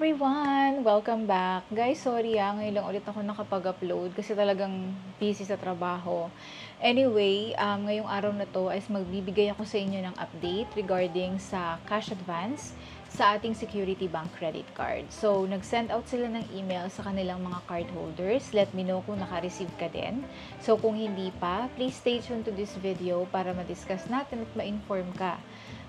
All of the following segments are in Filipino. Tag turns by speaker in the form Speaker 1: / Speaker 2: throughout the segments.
Speaker 1: everyone! Welcome back. Guys, sorry ngayon lang ulit ako nakapag-upload kasi talagang busy sa trabaho. Anyway, ngayong araw na to is magbibigay ako sa inyo ng update regarding sa cash advance sa ating Security Bank credit card. So, nag-send out sila ng email sa kanilang mga card holders. Let me know kung naka-receive ka din. So, kung hindi pa, please stay tuned to this video para ma-discuss natin at ma-inform ka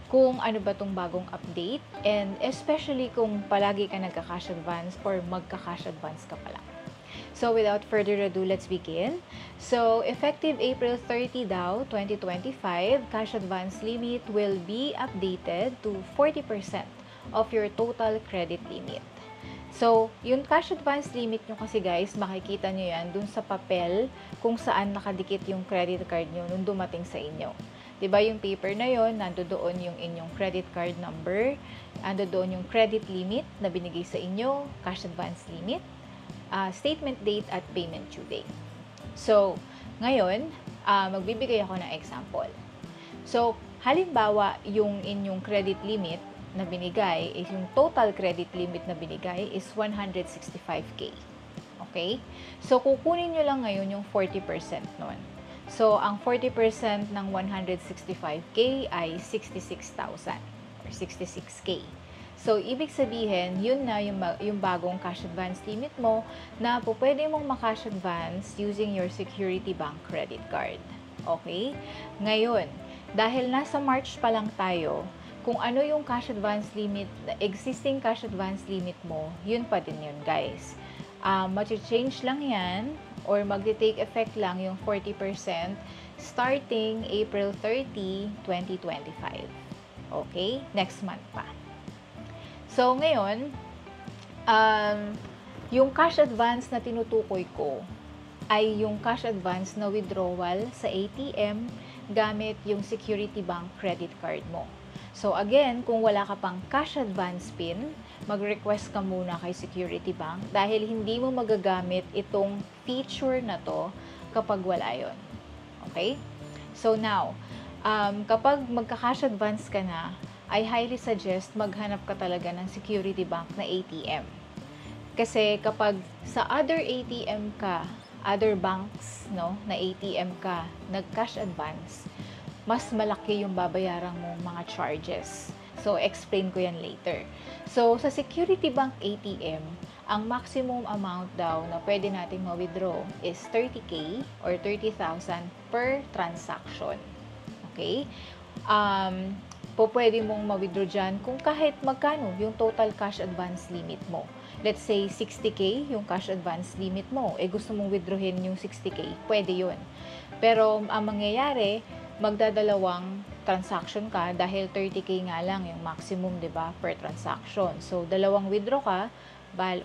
Speaker 1: kung ano ba tong bagong update, and especially kung palagi ka nagka-cash advance or magka-cash advance ka pala. So without further ado, let's begin. So effective April 30 daw, 2025, cash advance limit will be updated to 40% of your total credit limit. So, yung cash advance limit nyo kasi guys, makikita nyo yan dun sa papel kung saan nakadikit yung credit card nyo nung dumating sa inyo. Diba yung paper na yon, nandoon yung inyong credit card number, nandoon yung credit limit na binigay sa inyo, cash advance limit, statement date at payment due date. So, ngayon, magbibigay ako ng example. So, halimbawa, yung inyong credit limit na binigay, is yung total credit limit na binigay is 165K. Okay? So, kukunin nyo lang ngayon yung 40% nun. So, ang 40% ng 165K ay 66,000 or 66K. So, ibig sabihin, yun na yung bagong cash advance limit mo na pwede mong makash advance using your Security Bank credit card. Okay? Ngayon, dahil nasa March pa lang tayo, kung ano yung cash advance limit, existing cash advance limit mo, yun pa din yun, guys. Mag-change lang yan or mag-take effect lang yung 40% starting April 30, 2025. Okay? Next month pa. So, ngayon, yung cash advance na tinutukoy ko ay yung cash advance na withdrawal sa ATM gamit yung Security Bank credit card mo. So, again, kung wala ka pang cash advance PIN, mag-request ka muna kay Security Bank dahil hindi mo magagamit itong feature na to kapag wala yon. Okay? So, now, kapag magka-cash advance ka na, I highly suggest maghanap ka talaga ng Security Bank na ATM. Kasi kapag sa other ATM ka, other banks, no, na ATM ka, nag-cash advance, mas malaki yung babayaran mong mga charges. So, explain ko yan later. So, sa Security Bank ATM, ang maximum amount daw na pwede nating ma-withdraw is 30K or 30,000 per transaction. Okay? Pwede mong ma-withdraw dyan kung kahit magkano yung total cash advance limit mo. Let's say 60K yung cash advance limit mo. Gusto mong withdrawin yung 60K, pwede yun. Pero ang mangyayari, magdadalawang transaction ka dahil 30K nga lang yung maximum, 'di ba, per transaction. So, dalawang withdraw ka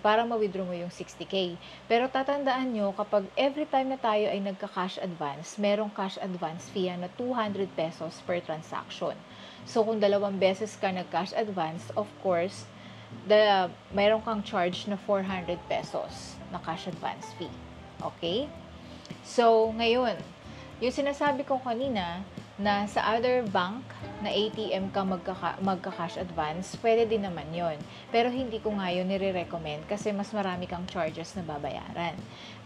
Speaker 1: para ma-withdraw mo yung 60K. Pero tatandaan nyo, kapag every time na tayo ay nagka-cash advance, merong cash advance fee na 200 pesos per transaction. So, kung dalawang beses ka nag-cash advance, of course, meron kang charge na 400 pesos na cash advance fee. Okay? So, ngayon, yung sinasabi ko kanina na sa other bank na ATM ka magka-cash advance, pwede din naman yon. Pero hindi ko nga yun nire-recommend kasi mas marami kang charges na babayaran.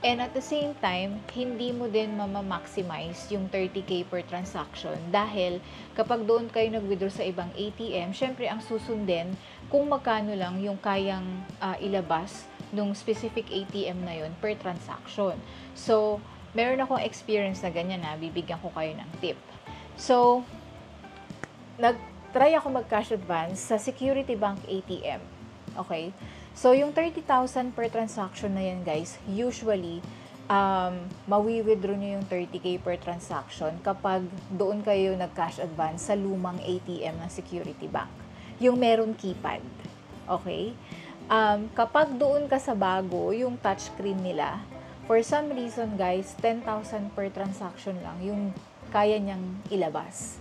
Speaker 1: And at the same time, hindi mo din maximize yung 30K per transaction dahil kapag doon kayo nag-withdraw sa ibang ATM, syempre ang susundin kung magkano lang yung kayang ilabas nung specific ATM na yun per transaction. So, meron akong experience na ganyan bibigyan ko kayo ng tip. So, nag-try ako mag-cash advance sa Security Bank ATM. Okay? So, yung 30,000 per transaction na yan, guys, usually, mawi-withdraw nyo yung 30K per transaction kapag doon kayo nag-cash advance sa lumang ATM ng Security Bank. Yung meron keypad. Okay? Kapag doon ka sa bago, yung touchscreen nila, for some reason, guys, 10,000 per transaction lang yung kaya niyang ilabas.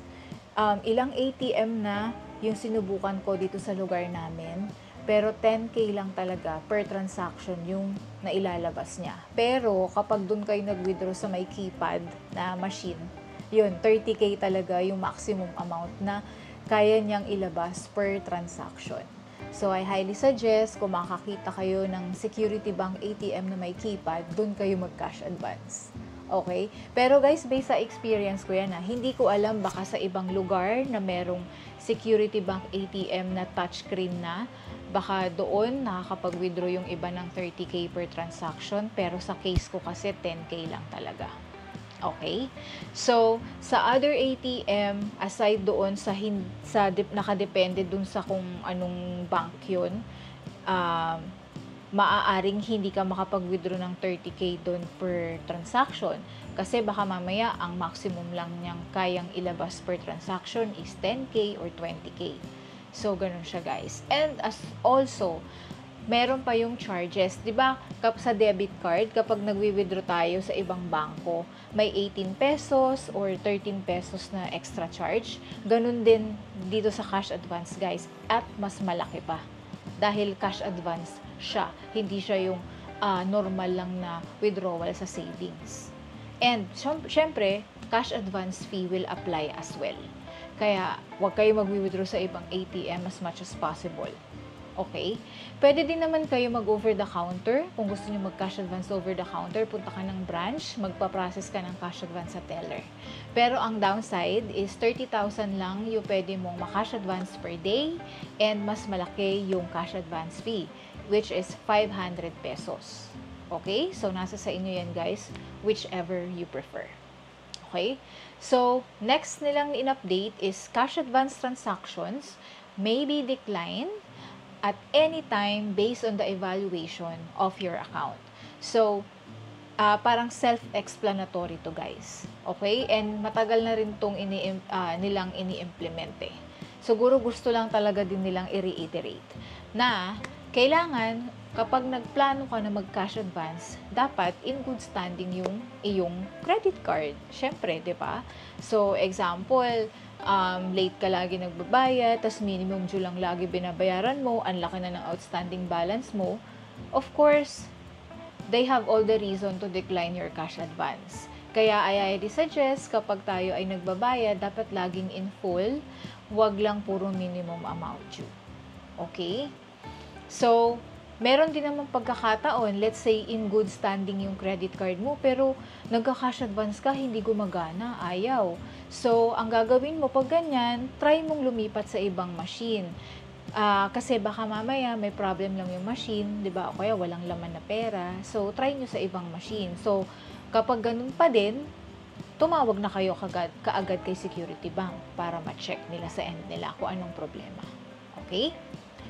Speaker 1: Ilang ATM na yung sinubukan ko dito sa lugar namin, pero 10K lang talaga per transaction yung nailalabas niya. Pero kapag doon kayo nag-withdraw sa may keypad na machine, yun, 30K talaga yung maximum amount na kaya niyang ilabas per transaction. So, I highly suggest kung makakita kayo ng Security Bank ATM na may keypad, doon kayo mag-cash advance. Okay? Pero guys, based sa experience ko yan, hindi ko alam baka sa ibang lugar na merong Security Bank ATM na touchscreen na, baka doon nakakapag-withdraw yung iba ng 30K per transaction, pero sa case ko kasi 10K lang talaga. Okay? So, sa other ATM, aside doon nakadepende doon sa kung anong bank yun, maaaring hindi ka makapag-withdraw ng 30K doon per transaction. Kasi baka mamaya, ang maximum lang niyang kayang ilabas per transaction is 10K or 20K. So, ganun siya guys. And as also, meron pa yung charges. 'Di ba? Sa debit card, kapag nagwi-withdraw tayo sa ibang bangko, may 18 pesos or 13 pesos na extra charge. Ganun din dito sa cash advance, guys. At mas malaki pa. Dahil cash advance siya. Hindi siya yung normal lang na withdrawal sa savings. And syempre, cash advance fee will apply as well. Kaya, huwag kayo mag-withdraw sa ibang ATM as much as possible. Okay? Pwede din naman kayo mag-over the counter. Kung gusto niyo mag-cash advance over the counter, punta ka ng branch, magpa-process ka ng cash advance sa teller. Pero ang downside is 30,000 lang yung pwede mong ma-cash advance per day and mas malaki yung cash advance fee, which is 500 pesos. Okay? So, nasa sa inyo yan guys, whichever you prefer. Okay? So, next nilang in-update is cash advance transactions may be declined at any time based on the evaluation of your account. So, parang self-explanatory to guys. Okay? And matagal na rin itong nilang ini-implement eh. Siguro gusto lang talaga din nilang i-reiterate na kailangan kapag nagplano ka na mag-cash advance, dapat in good standing yung iyong credit card. Syempre, di ba? So, example, late ka lagi nagbabayad, tas minimum due lang lagi binabayaran mo, ang laki na ng outstanding balance mo, of course, they have all the reason to decline your cash advance. Kaya I highly suggest kapag tayo ay nagbabayad, dapat laging in full, wag lang puro minimum amount due. Okay? So, meron din naman pagkakataon, let's say in good standing yung credit card mo, pero nagka-cash advance ka, hindi gumagana, ayaw. So, ang gagawin mo pag ganyan, try mong lumipat sa ibang machine. Kasi baka mamaya may problem lang yung machine, di ba? O kaya walang laman na pera. So, try nyo sa ibang machine. So, kapag ganun pa din, tumawag na kayo kaagad kay Security Bank para ma-check nila sa end nila kung anong problema. Okay?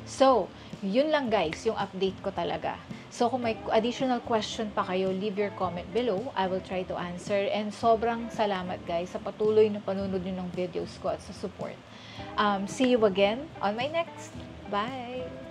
Speaker 1: So, yun lang guys, yung update ko talaga. So, kung may additional question pa kayo, leave your comment below. I will try to answer. And sobrang salamat guys sa patuloy na panunod nyo ng videos ko at sa support. See you again on my next. Bye!